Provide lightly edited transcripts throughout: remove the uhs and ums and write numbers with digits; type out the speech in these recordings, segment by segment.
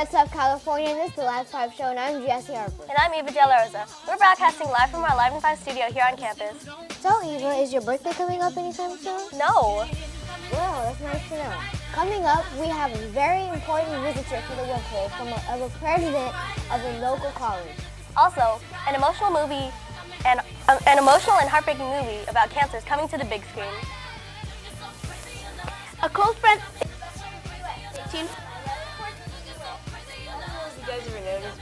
Tetzlaff, California, and this is the Live 5 show, and I'm Jesse Harper. And I'm Eva De La Rosa. We're broadcasting live from our Live in 5 studio here on campus. So, Eva, is your birthday coming up anytime soon? No. Well, that's nice to know. Coming up, we have a very important visitor for the winter from a president of a local college. Also, an emotional and heartbreaking movie about cancer is coming to the big screen. A close friend. If you guys ever noticed,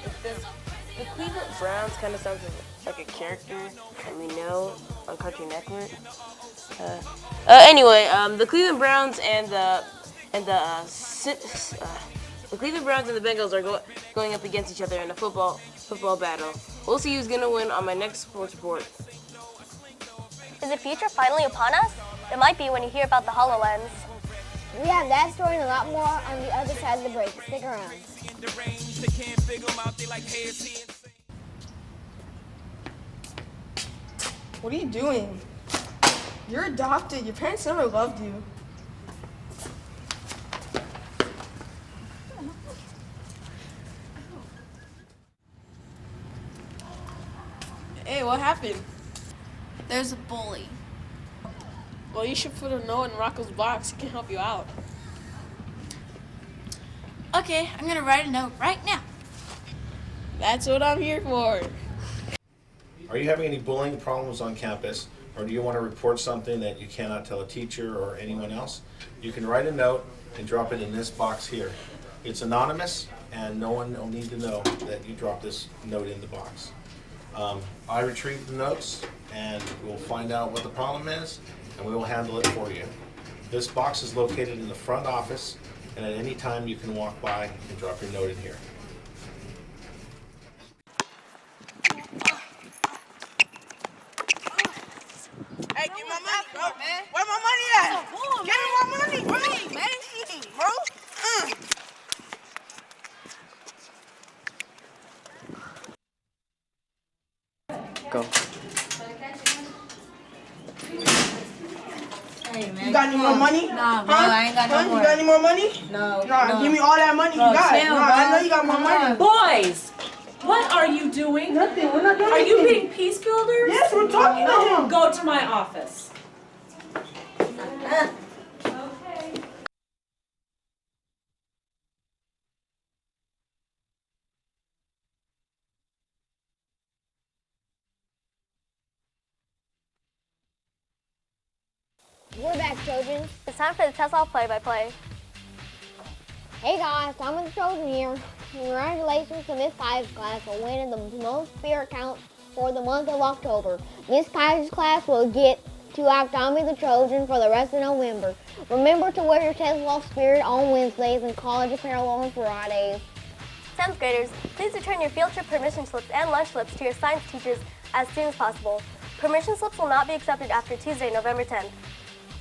the Cleveland Browns kind of sounds like a character that we know on Cartoon Network. Anyway, the Cleveland Browns and the Cleveland Browns and the Bengals are going up against each other in a football battle. We'll see who's gonna win on my next sports report. Is the future finally upon us? It might be when you hear about the HoloLens. We have that story and a lot more on the other side of the break. Stick around. What are you doing? You're adopted. Your parents never loved you. Hey, what happened? There's a bully. Well, you should put a note in Rocco's box. He can help you out. Okay, I'm gonna write a note right now. That's what I'm here for. Are you having any bullying problems on campus, or do you want to report something that you cannot tell a teacher or anyone else? You can write a note and drop it in this box here. It's anonymous, and no one will need to know that you dropped this note in the box. I retrieve the notes, and we'll find out what the problem is, and we will handle it for you. This box is located in the front office, and at any time you can walk by and drop your note in here. Hey, give me my money, bro. Where my money at? Give me my money, bro. Bro. Go. Hey, man. You got any more money? Nah, bro, I ain't got no more. You got any more money? No. Nah, give me all that money you got. chill, Nah, I bro. know you got more money. Boys, what are you doing? Nothing. We're not doing Are you anything. being peace builders? Yes, we're talking to him. Go to my office. We're back, Trojans. It's time for the Tetzlaff play-by-play. Hey guys, Tom the Trojan here. Congratulations to Miss Pi's class for winning the most spirit count for the month of October. Miss Pi's class will get to act Tommy the Trojan for the rest of November. Remember to wear your Tetzlaff spirit on Wednesdays and college apparel on Fridays. 10th graders, please return your field trip permission slips and lunch slips to your science teachers as soon as possible. Permission slips will not be accepted after Tuesday, November 10th.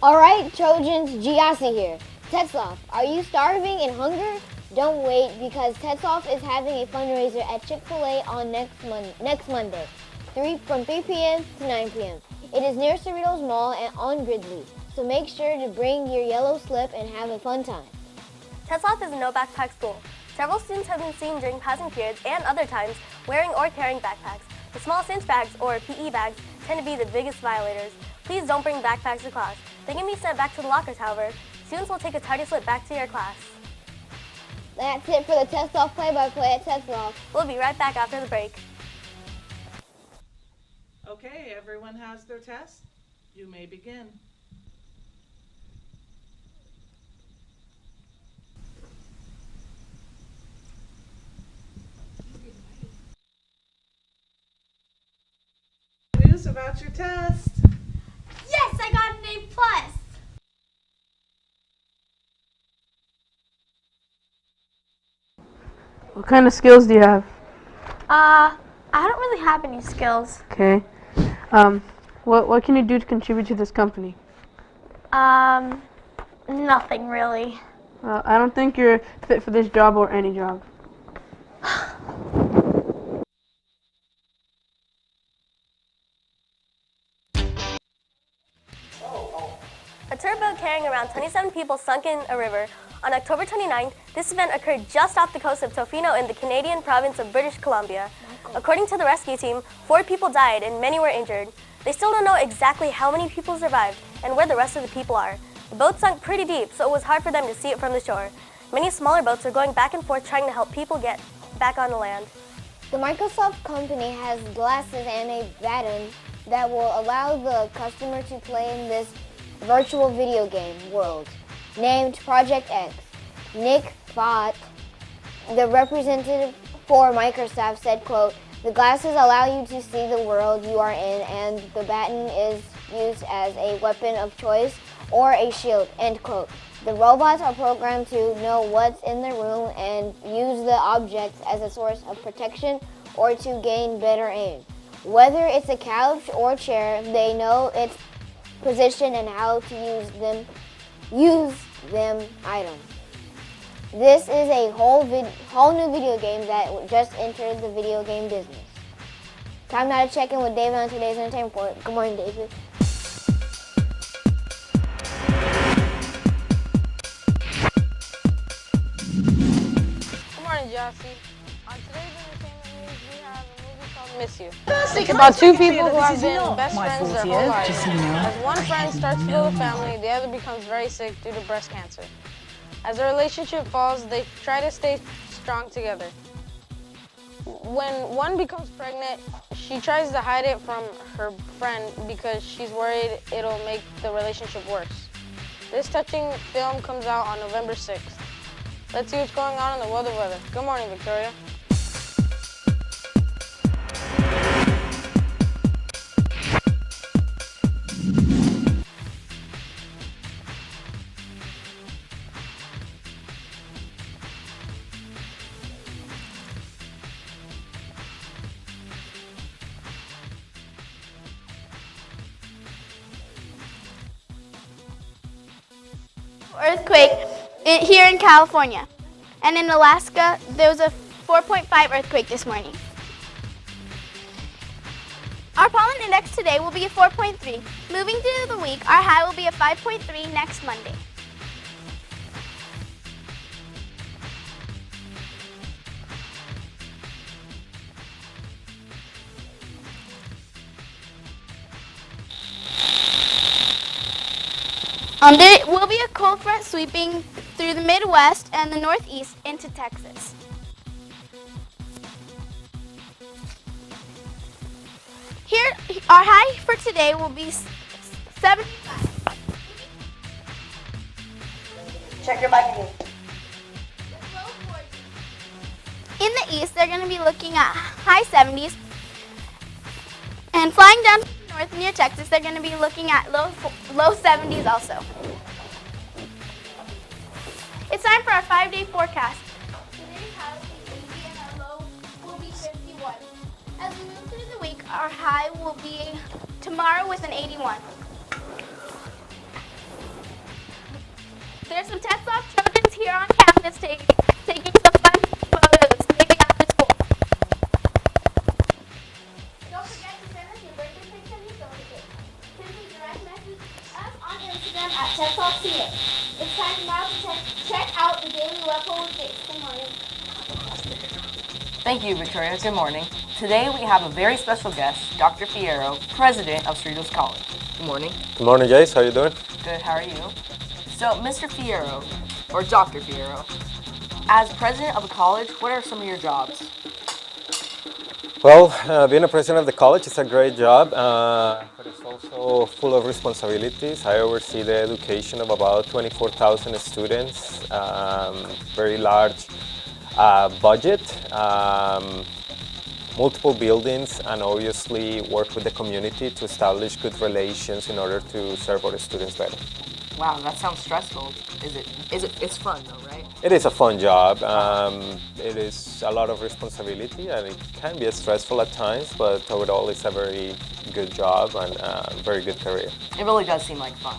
Alright, Trojans, Giassi here. Tetzlaff, are you starving and hungry? Don't wait, because Tetzlaff is having a fundraiser at Chick-fil-A on next Monday, from 3 p.m. to 9 p.m. It is near Cerritos Mall and on Gridley, so make sure to bring your yellow slip and have a fun time. Tetzlaff is a no-backpack school. Several students have been seen during passing periods and other times wearing or carrying backpacks. The small cinch bags, or PE bags, tend to be the biggest violators. Please don't bring backpacks to class. They can be sent back to the lockers, however. Students will take a tardy slip back to your class. That's it for the Tetzlaff play-by-play at Tetzlaff. We'll be right back after the break. Okay, everyone has their test. You may begin. News about your test. Yes, I got an A+. What kind of skills do you have? I don't really have any skills. Okay. What can you do to contribute to this company? Nothing really. I don't think you're fit for this job or any job. A turbo carrying around 27 people sunk in a river. On October 29th, this event occurred just off the coast of Tofino in the Canadian province of British Columbia. According to the rescue team, 4 people died and many were injured. They still don't know exactly how many people survived and where the rest of the people are. The boat sunk pretty deep, so it was hard for them to see it from the shore. Many smaller boats are going back and forth trying to help people get back on the land. The Microsoft company has glasses and a baton that will allow the customer to play in this virtual video game world named Project X. Nick Fott, the representative for Microsoft, said, quote, "The glasses allow you to see the world you are in, and the baton is used as a weapon of choice or a shield," end quote. The robots are programmed to know what's in the room and use the objects as a source of protection or to gain better aim. Whether it's a couch or chair, they know its position and how to use them items. This is a whole new video game that just entered the video game business. Time now to check in with David on today's entertainment report. Good morning, David. Good morning, Jossie. On today's entertainment news, we have a movie called Miss You. It's about 2 people who have been best friends their whole lives. As one friend starts to build a family, the other becomes very sick due to breast cancer. As their relationship falls, they try to stay strong together. When one becomes pregnant, she tries to hide it from her friend because she's worried it'll make the relationship worse. This touching film comes out on November 6th. Let's see what's going on in the world of weather. Good morning, Victoria. Earthquake here in California. And in Alaska, there was a 4.5 earthquake this morning. Our pollen index today will be a 4.3. Moving through the week, our high will be a 5.3 next Monday. There will be a cold front sweeping through the Midwest and the Northeast into Texas. Here, our high for today will be 75. Check your mic again. In the east, they're going to be looking at high 70s. And flying down to the north near Texas, they're going to be looking at low 70s also. It's time for our 5-day forecast. Today's high will be 80 and our low will be 51. As we move through the week, our high will be tomorrow with an 81. There's some Tetzlaff children here on campus taking some fun photos, maybe after school. Don't forget to send us your birthday pics and your photo kit. Simply direct message us on Instagram at tetzlaffCA. It's time now to check out the daily weapon with Jake. Good morning. Thank you, Victoria. Good morning. Today we have a very special guest, Dr. Fierro, president of Cerritos College. Good morning. Good morning, Jace. How are you doing? Good. How are you? So, Mr. Fierro, or Dr. Fierro, as president of a college, what are some of your jobs? Well, being a president of the college is a great job, but it's also full of responsibilities. I oversee the education of about 24,000 students, very large budget, multiple buildings, and obviously work with the community to establish good relations in order to serve our students better. Wow, that sounds stressful. It's fun though, right? It is a fun job. It is a lot of responsibility and it can be stressful at times, but overall it's a very good job and a very good career. It really does seem like fun.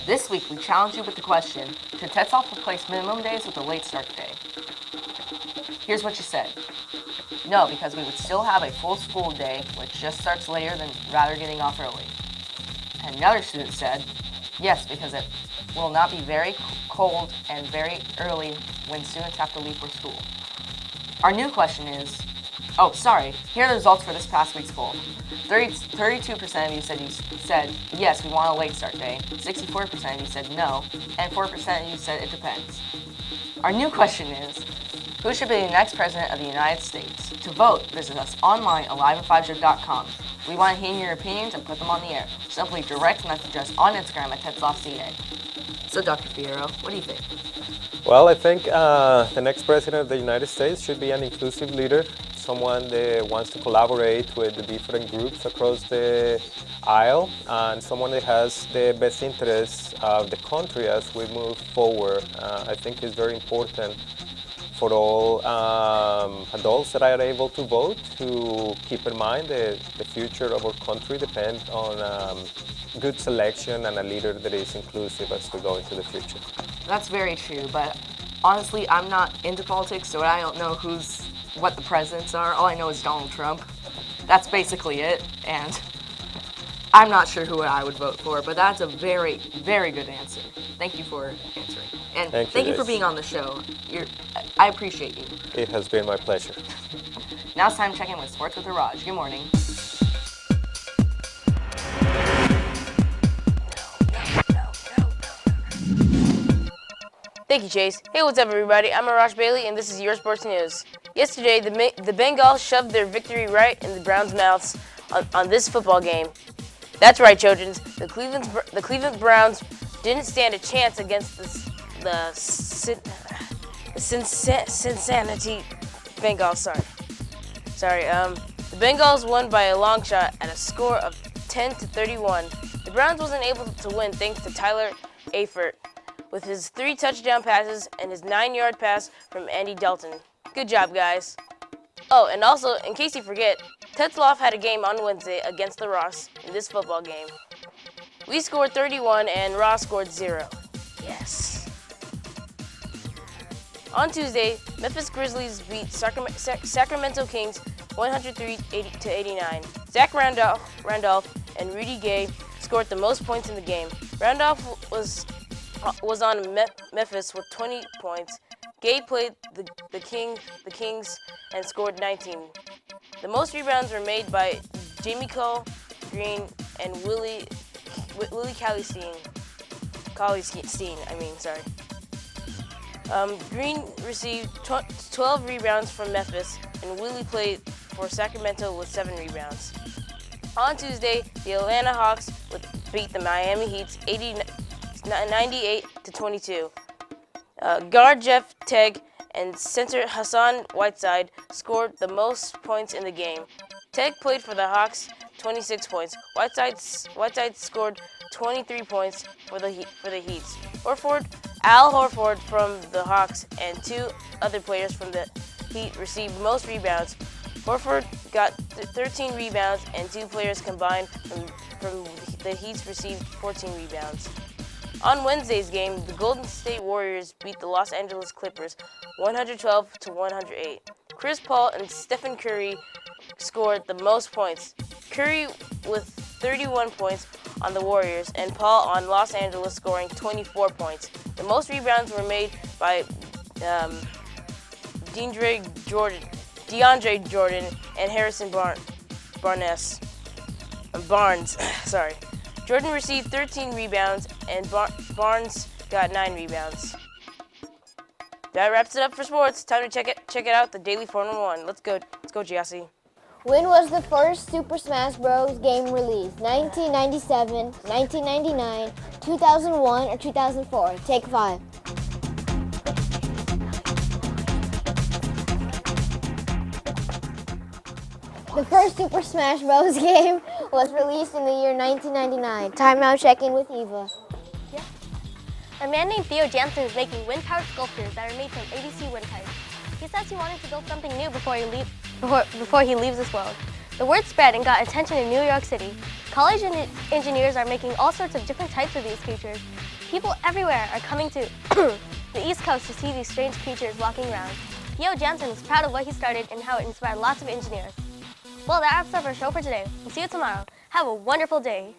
This week we challenge you with the question, should Tetzlaff replace minimum days with a late start day? Here's what you said. No, because we would still have a full school day, which just starts later than rather getting off early. And another student said, yes, because will not be very cold and very early when students have to leave for school. Our new question is, oh, sorry, here are the results for this past week's poll. 32% of you said yes, we want a late start day. 64% of you said no, and 4% of you said it depends. Our new question is, who should be the next president of the United States? To vote, visit us online at aliveand5show.com. We want to hear your opinions and put them on the air. Simply direct message us on Instagram at tetzlaffCA. So, Dr. Fierro, what do you think? Well, I think the next president of the United States should be an inclusive leader, someone that wants to collaborate with the different groups across the aisle, and someone that has the best interests of the country as we move forward. I think it's very important for all adults that are able to vote to keep in mind that the future of our country depends on good selection and a leader that is inclusive as we go into the future. That's very true, but honestly, I'm not into politics, so I don't know what the presidents are. All I know is Donald Trump. That's basically it, and I'm not sure who I would vote for, but that's a very, very good answer. Thank you for answering. And thank you for being on the show. I appreciate you. It has been my pleasure. Now it's time to check in with Sports with Raj. Good morning. Thank you, Chase. Hey, what's up, everybody? I'm Arash Bailey, and this is your sports news. Yesterday, the Bengals shoved their victory right in the Browns' mouths on this football game. That's right, Trojans. The Cleveland Browns didn't stand a chance against the Cincinnati Bengals. Sorry. The Bengals won by a long shot at a score of 10-31. The Browns wasn't able to win thanks to Tyler Eifert with his 3 touchdown passes and his 9-yard pass from Andy Dalton. Good job, guys. Oh, and also, in case you forget, Tetzlaff had a game on Wednesday against the Ross in this football game. We scored 31 and Ross scored 0. Yes. On Tuesday, Memphis Grizzlies beat Sacramento Kings 103-89. Zach Randolph and Rudy Gay scored the most points in the game. Randolph was on Memphis with 20 points. Gay played the Kings and scored 19. The most rebounds were made by Jamie Cole Green and Willie Cauley-Stein. Green received 12 rebounds from Memphis, and Willie played for Sacramento with 7 rebounds. On Tuesday, the Atlanta Hawks beat the Miami Heat 98-22. Guard Jeff Teague and center Hassan Whiteside scored the most points in the game. Teague played for the Hawks, 26 points. Whiteside scored 23 points for the Heat. Al Horford from the Hawks and 2 other players from the Heat received most rebounds. Horford got 13 rebounds, and 2 players combined from the Heat received 14 rebounds. On Wednesday's game, the Golden State Warriors beat the Los Angeles Clippers 112-108. Chris Paul and Stephen Curry scored the most points. Curry with 31 points on the Warriors, and Paul on Los Angeles scoring 24 points. The most rebounds were made by DeAndre Jordan and Harrison Barnes. Jordan received 13 rebounds, and Barnes got 9 rebounds. That wraps it up for sports. Time to check it out, the Daily 411. Let's go, Giassi. When was the first Super Smash Bros. Game released? 1997, 1999, 2001, or 2004? Take 5. The first Super Smash Bros. Game was released in the year 1999. Timeout check-in with Eva. Yeah. A man named Theo Jansen is making wind-powered sculptures that are made from ABC wind pipes. He says he wanted to build something new before he leaves this world. The word spread and got attention in New York City. College engineers are making all sorts of different types of these creatures. People everywhere are coming to the East Coast to see these strange creatures walking around. Theo Jansen is proud of what he started and how it inspired lots of engineers. Well, that wraps up our show for today. We'll see you tomorrow. Have a wonderful day.